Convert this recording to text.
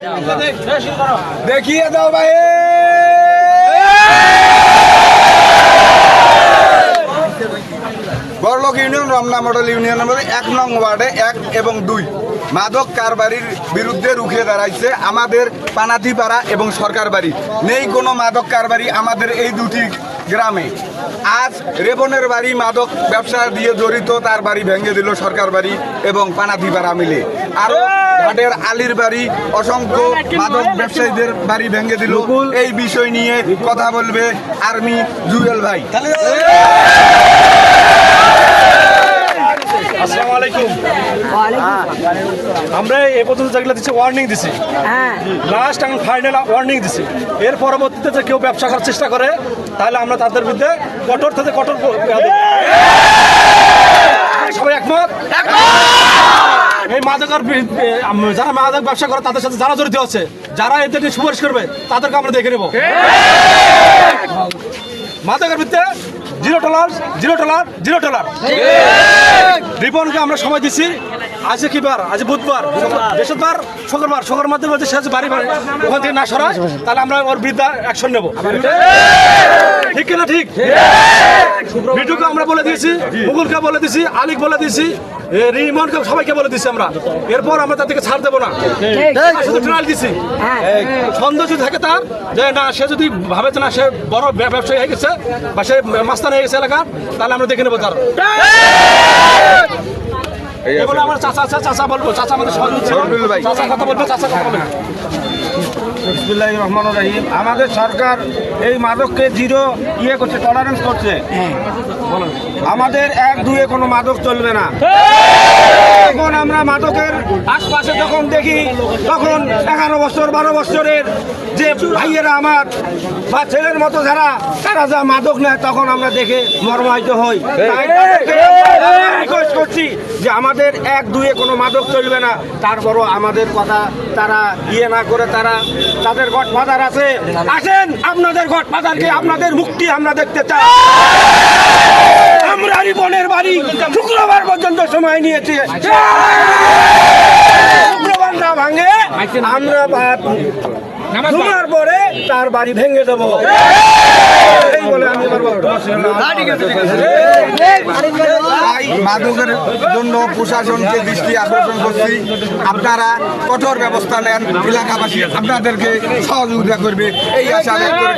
देखिए दो भाई বড়লোক ইউনিয়ন রমনা মডেল ইউনিয়ন নম্বর 1 নং ওয়ার্ডে 1 এবং 2 মাদক কারবারির বিরুদ্ধে রুখে দাঁড়াইছে আমাদের পানাতিপাড়া এবং সরকার বাড়ি। নেই কোনো মাদক কারবারি আমাদের এই দুটি গ্রামে। আজ রেবনের বাড়ি মাদক ব্যবসা দিয়ে জড়িত, তার বাড়ি ভেঙে দিল সরকার বাড়ি এবং পানাতিপাড়া মিলে। আর ঘাটের আলীর বাড়ি অসংখ্য মাদক ব্যবসায়ীদের বাড়ি ভেঙে দিল। এই বিষয় নিয়ে কথা বলবে আর্মি জুয়েল ভাই। আসসালামু আলাইকুম। আমরা এই পর্যন্ত যেগুলো দিচ্ছি ওয়ার্নিং দিছি, লাস্ট এবং ফাইনাল ওয়ার্নিং দিছি। এর পরবর্তীতে যে কেউ ব্যবসা করার চেষ্টা করে তাহলে আমরা তাদের বিরুদ্ধে কঠোর থেকে কঠোর সবাই একমত। এই মাদকের যারা মাদক ব্যবসা করে তাদের সাথে যারা জড়িত আছে, যারা এদের সুপারিশ করবে তাদেরকে আমরা দেখে নেব। মাদকের বিরুদ্ধে জিরো টলার। রিপনকে আমরা সময় দিচ্ছি। আজ কি বার? আজ বুধবার, বৃহস্পতিবার, শুক্রবার মধ্যে বলছে সে বাড়ি ওখান থেকে না সরায় তাহলে আমরা ওর বিরুদ্ধে অ্যাকশন নেব। ঠিক কিনা? ঠিক। বিটুকে আমরা বলে দিয়েছি, মুকুলকে বলে দিয়েছি, আলিক বলে দিয়েছি, রিমনকে সবাইকে বলে দিচ্ছি আমরা। এরপর আমরা তাদেরকে ছাড় দেবো না, শুধু ট্রায়াল দিচ্ছি। সন্দেহ যদি থাকে তার যে না, সে যদি ভাবে যে না সে বড় ব্যবসায়ী হয়ে গেছে বা সে মাস্তান হয়ে গেছে এলাকা, তাহলে আমরা দেখে নেবো তার। এগুলো আমার চাচা বলবো, চাচা আমাদের চাচা কথা বলবে, চাচা কথা বলবে। বিসমিল্লাহির রহমানির রহিম। আমাদের সরকার এই মাদককে জিরো করছে, টলারেন্স করছে। আমাদের 1-2 কোনো মাদক চলবে না। এখন আমরা মাদকের আশপাশে যখন দেখি, তখন 11 বছর 12 বছরের যে ভাইয়েরা আমার বা ছেলের মতো তারা যা মাদক নেয়, তখন আমরা দেখে মর্মাহত হই। তাই তাদেরকে রিকোয়েস্ট করছি যে আমাদের 1-2 কোনো মাদক চলবে না। তারপরও আমাদের কথা তারা না করে, তাদের গডফাদার আছে। আসেন, আপনাদের গডফাদারকে, আপনাদের মুক্তি আমরা দেখতে চাই। আমরা রিপনের বাড়ি শুক্রবার পর্যন্ত সময় নিয়েছি। শুক্রবার না ভাঙে আমরা জুমার পরে তার বাড়ি ভেঙে দেবো। এই বলে আমি মাদকের জন্য প্রশাসনকে দৃষ্টি আকর্ষণ করছি, আপনারা কঠোর ব্যবস্থা নেন, এলাকাবাসী আপনাদেরকে সহযোগিতা করবে এই আশা ব্যক্ত করে